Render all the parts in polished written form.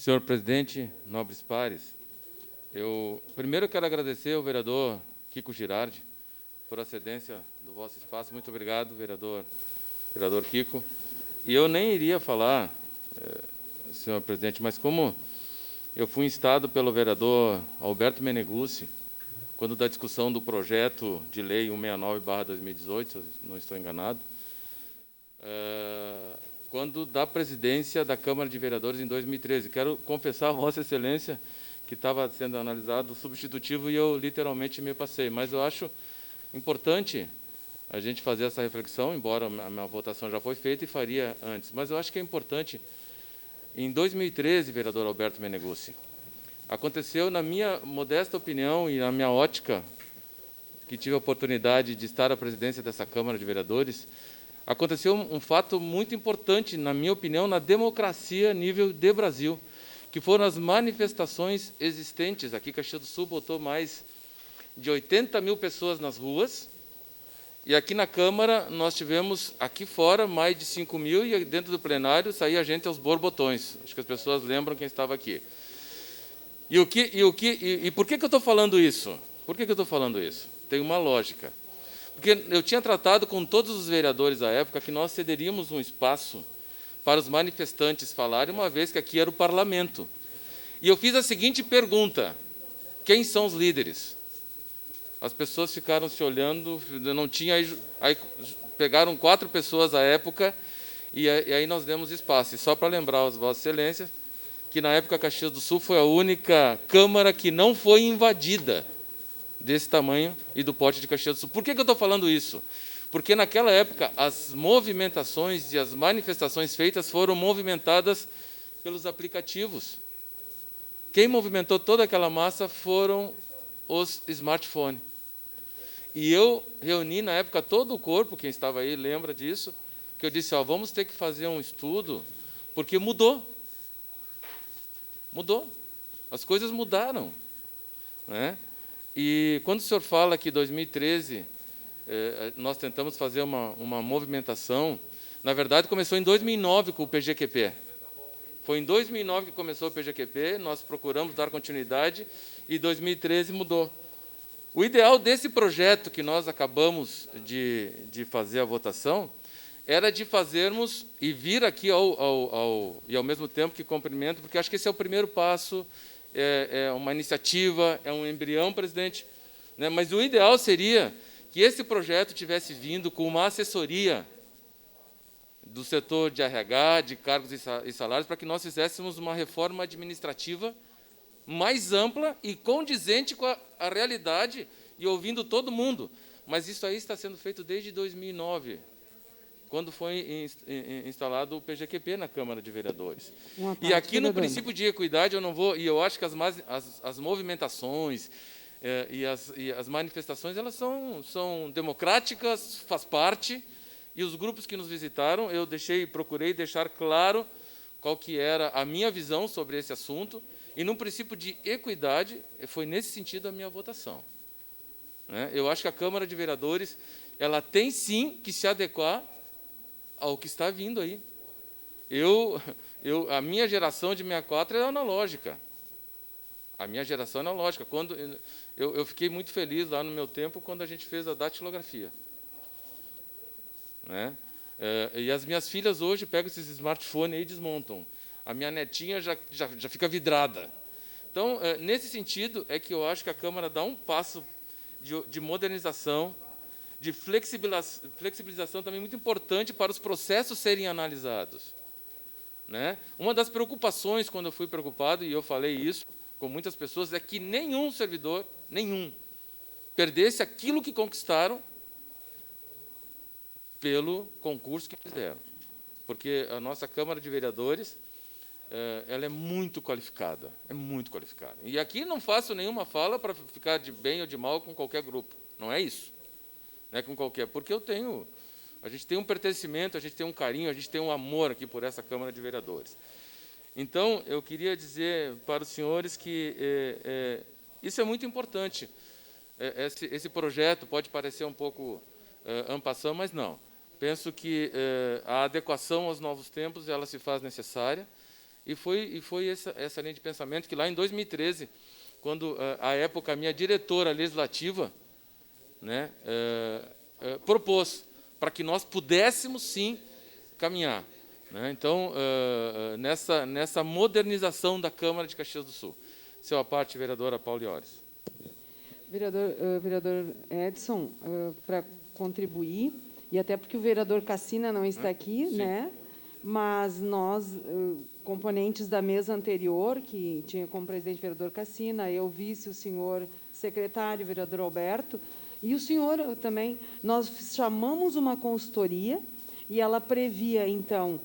Senhor presidente, nobres pares, eu primeiro quero agradecer ao vereador Kiko Girardi por a cedência do vosso espaço. Muito obrigado, vereador Kiko. E eu nem iria falar, senhor presidente, mas como eu fui instado pelo vereador Alberto Meneguzzi, quando da discussão do projeto de lei 169/2018, se eu não estou enganado, quando da presidência da Câmara de Vereadores em 2013. Quero confessar a Vossa Excelência que estava sendo analisado o substitutivo e eu literalmente me passei. Mas eu acho importante a gente fazer essa reflexão, embora a minha votação já foi feita e faria antes. Mas eu acho que é importante. Em 2013, vereador Alberto Meneguzzi, aconteceu, na minha modesta opinião e na minha ótica, que tive a oportunidade de estar à presidência dessa Câmara de Vereadores, aconteceu um fato muito importante, na minha opinião, na democracia a nível de Brasil, que foram as manifestações existentes. Aqui, Caxias do Sul botou mais de 80 mil pessoas nas ruas, e aqui na Câmara nós tivemos, aqui fora, mais de 5 mil, e dentro do plenário saía gente aos borbotões. Acho que as pessoas lembram quem estava aqui. E por que eu estou falando isso? Por que eu estou falando isso? Tem uma lógica. Porque eu tinha tratado com todos os vereadores à época que nós cederíamos um espaço para os manifestantes falarem, uma vez que aqui era o parlamento. E eu fiz a seguinte pergunta: quem são os líderes? As pessoas ficaram se olhando, não tinha, aí pegaram 4 pessoas à época, e aí nós demos espaço. E só para lembrar às Vossas Excelências, que na época Caxias do Sul foi a única Câmara que não foi invadida, desse tamanho e do porte de Caxias do Sul. Por que eu estou falando isso? Porque naquela época as movimentações e as manifestações feitas foram movimentadas pelos aplicativos. Quem movimentou toda aquela massa foram os smartphones. E eu reuni na época todo o corpo, quem estava aí lembra disso, que eu disse, vamos ter que fazer um estudo, porque mudou. Mudou. As coisas mudaram, né? E quando o senhor fala que em 2013 nós tentamos fazer uma movimentação, na verdade começou em 2009 com o PGQP. Foi em 2009 que começou o PGQP, nós procuramos dar continuidade e em 2013 mudou. O ideal desse projeto que nós acabamos de fazer a votação era de fazermos e vir aqui e ao mesmo tempo que cumprimento, porque acho que esse é o primeiro passo. É uma iniciativa, é um embrião, presidente, né? Mas o ideal seria que esse projeto tivesse vindo com uma assessoria do setor de RH, de cargos e salários, para que nós fizéssemos uma reforma administrativa mais ampla e condizente com a realidade e ouvindo todo mundo. Mas isso aí está sendo feito desde 2009, quando foi instalado o PGQP na Câmara de Vereadores. E aqui no princípio de equidade, eu não vou, e eu acho que as movimentações e as manifestações, elas são democráticas, faz parte, e os grupos que nos visitaram, eu procurei deixar claro qual que era a minha visão sobre esse assunto, e no princípio de equidade, foi nesse sentido a minha votação, né? Eu acho que a Câmara de Vereadores, ela tem sim que se adequar ao que está vindo aí. A minha geração de 64 é analógica. A minha geração é analógica. Quando eu fiquei muito feliz lá no meu tempo quando a gente fez a datilografia, né? E as minhas filhas hoje pegam esses smartphones aí e desmontam. A minha netinha já fica vidrada. Então, nesse sentido, é que eu acho que a Câmara dá um passo de modernização, de flexibilização também muito importante para os processos serem analisados, né? Uma das preocupações, quando eu fui preocupado, e eu falei isso com muitas pessoas, é que nenhum servidor, perdesse aquilo que conquistaram pelo concurso que fizeram. Porque a nossa Câmara de Vereadores, ela é muito qualificada, E aqui não faço nenhuma fala para ficar de bem ou de mal com qualquer grupo, não é isso. Né, com qualquer, porque a gente tem um pertencimento, a gente tem um carinho, a gente tem um amor aqui por essa Câmara de Vereadores. Então, eu queria dizer para os senhores que isso é muito importante. Esse projeto pode parecer um pouco en passant, mas não. Penso que a adequação aos novos tempos ela se faz necessária E foi essa linha de pensamento que lá em 2013, quando, à época, a minha diretora legislativa, né, propôs para que nós pudéssemos, sim, caminhar, né? Então, nessa modernização da Câmara de Caxias do Sul. Seu à parte, vereadora Paula Iores. Vereador Edson, para contribuir, e até porque o vereador Cassina não está aqui, né? Mas nós, componentes da mesa anterior, que tinha como presidente o vereador Cassina, eu vice, o senhor secretário, o vereador Alberto, e o senhor também, nós chamamos uma consultoria e ela previa, então,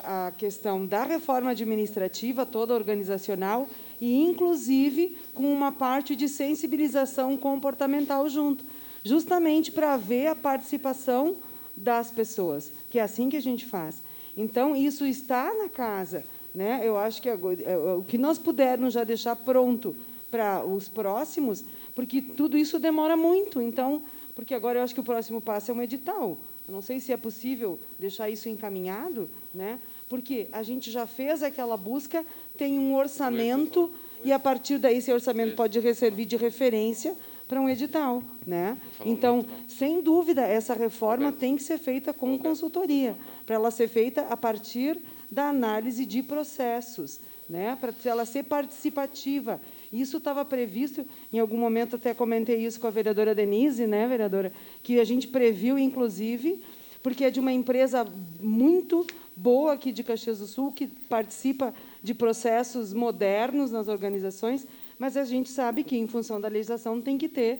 a questão da reforma administrativa, toda organizacional, e, inclusive, com uma parte de sensibilização comportamental junto, justamente para ver a participação das pessoas, que é assim que a gente faz. Então, isso está na casa, né? Eu acho que o que nós pudermos já deixar pronto para os próximos, porque tudo isso demora muito. Então, porque agora eu acho que o próximo passo é um edital. Eu não sei se é possível deixar isso encaminhado, né? Porque a gente já fez aquela busca, tem um orçamento, e, a partir daí, esse orçamento pode servir de referência para um edital, né? Então, sem dúvida, essa reforma tem que ser feita com consultoria, para ela ser feita a partir da análise de processos, né? Para ela ser participativa. Isso estava previsto, em algum momento até comentei isso com a vereadora Denise, né, vereadora, que a gente previu, inclusive, porque é de uma empresa muito boa aqui de Caxias do Sul, que participa de processos modernos nas organizações, mas a gente sabe que, em função da legislação, tem que ter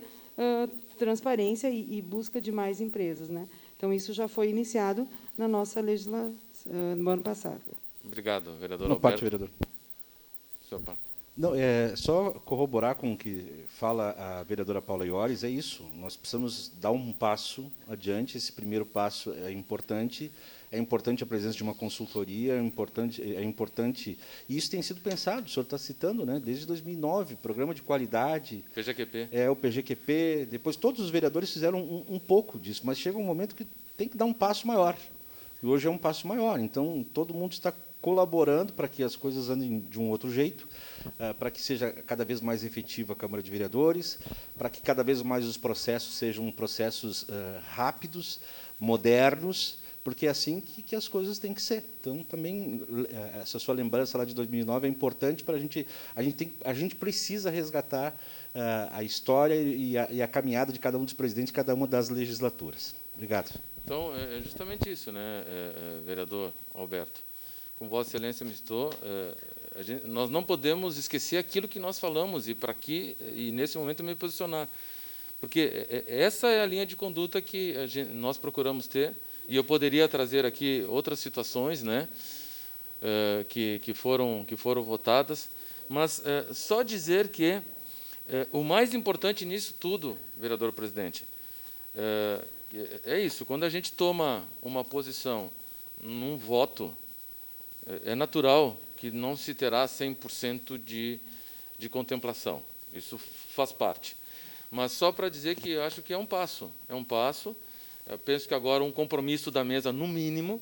transparência e busca de mais empresas, né? Então, isso já foi iniciado na nossa legislação no ano passado. Obrigado, vereador Uma Alberto. parte, vereador. Sua parte. Não, só corroborar com o que fala a vereadora Paula Iores, é isso. Nós precisamos dar um passo adiante. Esse primeiro passo é importante. É importante a presença de uma consultoria, é importante. E isso tem sido pensado, o senhor está citando, né? Desde 2009, programa de qualidade. PGQP. O PGQP. Depois, todos os vereadores fizeram um pouco disso, mas chega um momento que tem que dar um passo maior. E hoje é um passo maior. Então, todo mundo está colaborando para que as coisas andem de um outro jeito, para que seja cada vez mais efetiva a Câmara de Vereadores, para que cada vez mais os processos sejam processos rápidos, modernos, porque é assim que as coisas têm que ser. Então, também, essa sua lembrança lá de 2009 é importante para a gente. A gente precisa resgatar a história e a caminhada de cada um dos presidentes de cada uma das legislaturas. Obrigado. Então, é justamente isso, né, vereador Alberto. Como Vossa Excelência me citou, nós não podemos esquecer aquilo que nós falamos e nesse momento me posicionar, porque essa é a linha de conduta que nós procuramos ter, e eu poderia trazer aqui outras situações, né, que foram votadas, mas só dizer que o mais importante nisso tudo, vereador presidente, é isso. Quando a gente toma uma posição num voto, é natural que não se terá 100% de contemplação. Isso faz parte. Mas só para dizer que eu acho que é um passo. É um passo. Eu penso que agora um compromisso da mesa, no mínimo,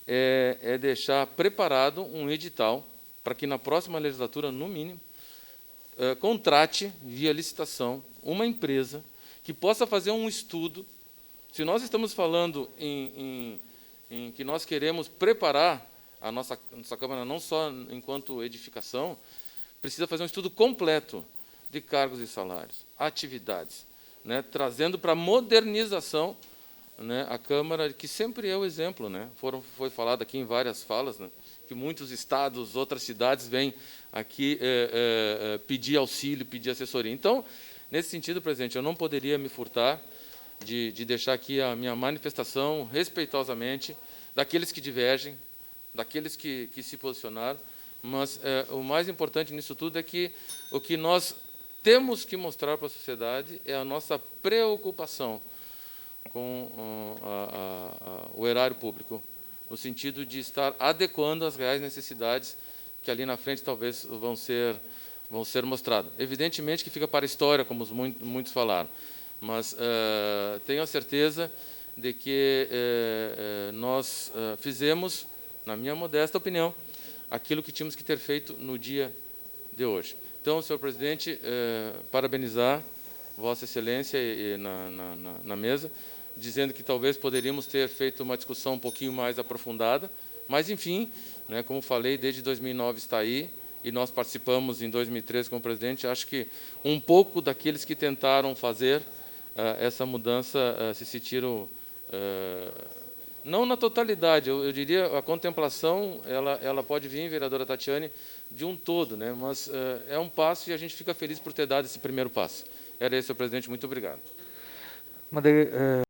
é deixar preparado um edital para que, na próxima legislatura, no mínimo, contrate, via licitação, uma empresa que possa fazer um estudo. Se nós estamos falando em que nós queremos preparar a nossa Câmara, não só enquanto edificação, precisa fazer um estudo completo de cargos e salários, atividades, né, trazendo para a modernização, né, a Câmara, que sempre é o exemplo, né? Foi falado aqui em várias falas, né, que muitos estados, outras cidades vêm aqui pedir auxílio, pedir assessoria. Então, nesse sentido, presidente, eu não poderia me furtar de deixar aqui a minha manifestação, respeitosamente, daqueles que divergem, daqueles que se posicionaram, mas o mais importante nisso tudo é que o que nós temos que mostrar para a sociedade é a nossa preocupação com o erário público, no sentido de estar adequando às reais necessidades que ali na frente talvez vão ser mostradas. Evidentemente que fica para a história, como muitos falaram, mas tenho a certeza de que nós fizemos, na minha modesta opinião, aquilo que tínhamos que ter feito no dia de hoje. Então, senhor presidente, parabenizar Vossa Excelência na mesa, dizendo que talvez poderíamos ter feito uma discussão um pouquinho mais aprofundada, mas, enfim, né, como falei, desde 2009 está aí, e nós participamos em 2013 como presidente. Acho que um pouco daqueles que tentaram fazer essa mudança se sentiram, não na totalidade, eu diria, a contemplação, ela pode vir, vereadora Tatiane, de um todo, né, mas é um passo e a gente fica feliz por ter dado esse primeiro passo. Era esse, senhor presidente, muito obrigado.